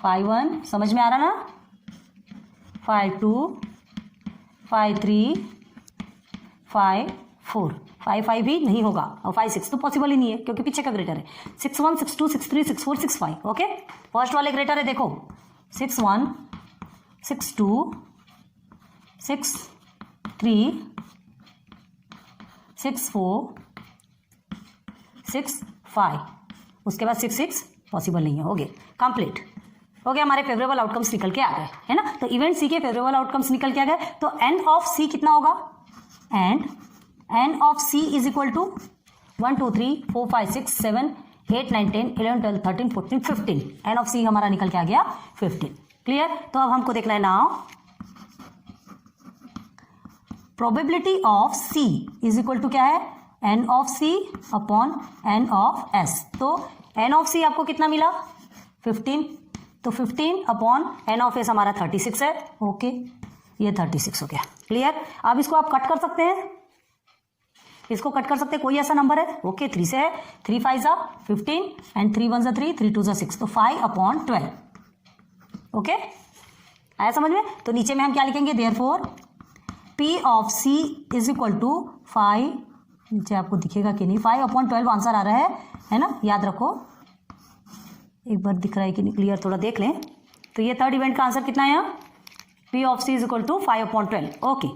5, 1 समझ में आ रहा ना, 5, 2, 5, 3, 5, 4, 5, 5 भी नहीं होगा, और 5, 6 तो पॉसिबल ही नहीं है क्योंकि पीछे का ग्रेटर है। 6, 1, 6, 2, 6, 3, 6, 4, 6, 5। ओके, फर्स्ट वाले ग्रेटर है, देखो 6, 1, 6, 2, 6, 3, 6, 4, 6, 5, उसके बाद 6, 6 पॉसिबल नहीं है। हो गया, कंप्लीट हो गया, हमारे फेवरेबल आउटकम्स निकल के आ गए, है ना। तो इवेंट सी के फेवरेबल आउटकम्स निकल के आ गए, तो एन ऑफ सी कितना होगा, N of C is equal to 1, 2, 3, 4, 5, 6, 7, 8, 9, 10, 11, 12, 13, 14, 15। N of सी हमारा निकल के आ गया 15। क्लियर, तो अब हमको देखना है now probability of C is equal to क्या है, N of C upon N of S. तो एन ऑफ सी आपको कितना मिला, 15, तो 15 अपॉन एन ऑफ एस हमारा 36 है। ओके, ये 36 हो गया। क्लियर, अब इसको आप कट कर सकते हैं, इसको कट कर सकते हैं, कोई ऐसा नंबर है। ओके, 3 से है, 3 5 जा 15 एंड 3 1 जा 3, 3 2 जा 6, तो 5 अपॉन 12। ओके, आया समझ में। तो नीचे में हम क्या लिखेंगे, therefore P of C is equal to 5, नीचे आपको दिखेगा कि नहीं, 5 अपॉन 12 आंसर आ रहा है ना, याद रखो, एक बार दिख रहा है कि नहीं, क्लियर थोड़ा देख लें। तो ये थर्ड इवेंट का आंसर कितना है यहाँ, P of C is equal to 5 upon 12। Okay,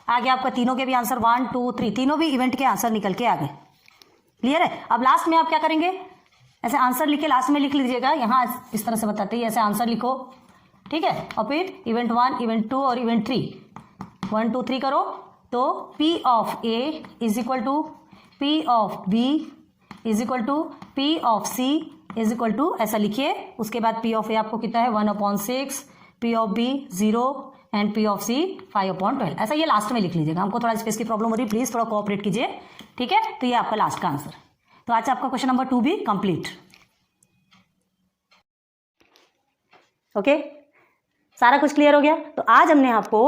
आगे आपका तीनों के भी आंसर 1 2 3 तीनों भी इवेंट के आंसर निकल के आ गए। क्लियर है। अब लास्ट में आप क्या करेंगे, ऐसे आंसर लिख के लास्ट में लिख लीजिएगा, यहाँ इस तरह से बताते हैं, ऐसे आंसर लिखो, ठीक है। और फिर इवेंट 1, इवेंट 2 और इवेंट 3, 1 2 3 करो। तो P of A is equal to P of B is equal to P of C is equal to, ऐसा लिखिए। उसके बाद P ऑफ A आपको कितना है 1/6, P of B 0 and P of C 5/12। ऐसा ये लास्ट में लिख लीजिएगा। हमको थोड़ा स्पेस की प्रॉब्लम हो रही है, प्लीज थोड़ा कोऑपरेट कीजिए, ठीक है। तो ये आपका लास्ट का आंसर। तो आज आपका क्वेश्चन नंबर 2 भी कंप्लीट। ओके, सारा कुछ क्लियर हो गया। तो आज हमने आपको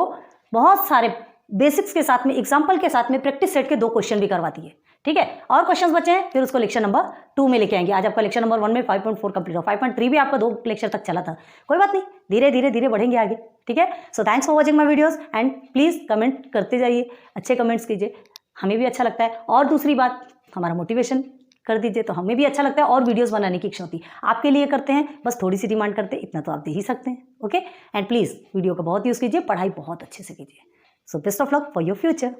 बहुत सारे बेसिक्स के साथ में, एग्जाम्पल के साथ में प्रैक्टिस सेट के 2 क्वेश्चन भी करवा दिए, ठीक है। और क्वेश्चंस बचे हैं, फिर उसको लेक्चर नंबर 2 में लेके आएंगे। आज आपका लेक्चर नंबर 1 में 5.4 कंप्लीट हो, 5.3 भी आपका 2 लेक्चर तक चला था। कोई बात नहीं, धीरे धीरे धीरे बढ़ेंगे आगे, ठीक है। So thanks for watching my videos and please comment करते जाइए, अच्छे कमेंट्स कीजिए, हमें भी अच्छा लगता है। और दूसरी बात, हमारा मोटिवेशन कर दीजिए, तो हमें भी अच्छा लगता है और वीडियोस बनाने की इच्छा होती है। आपके लिए करते हैं, बस थोड़ी सी डिमांड करते हैं, इतना तो आप दे ही सकते हैं। ओके, एंड प्लीज़ वीडियो का बहुत यूज़ कीजिए, पढ़ाई बहुत अच्छे से कीजिए। So best of luck for your future.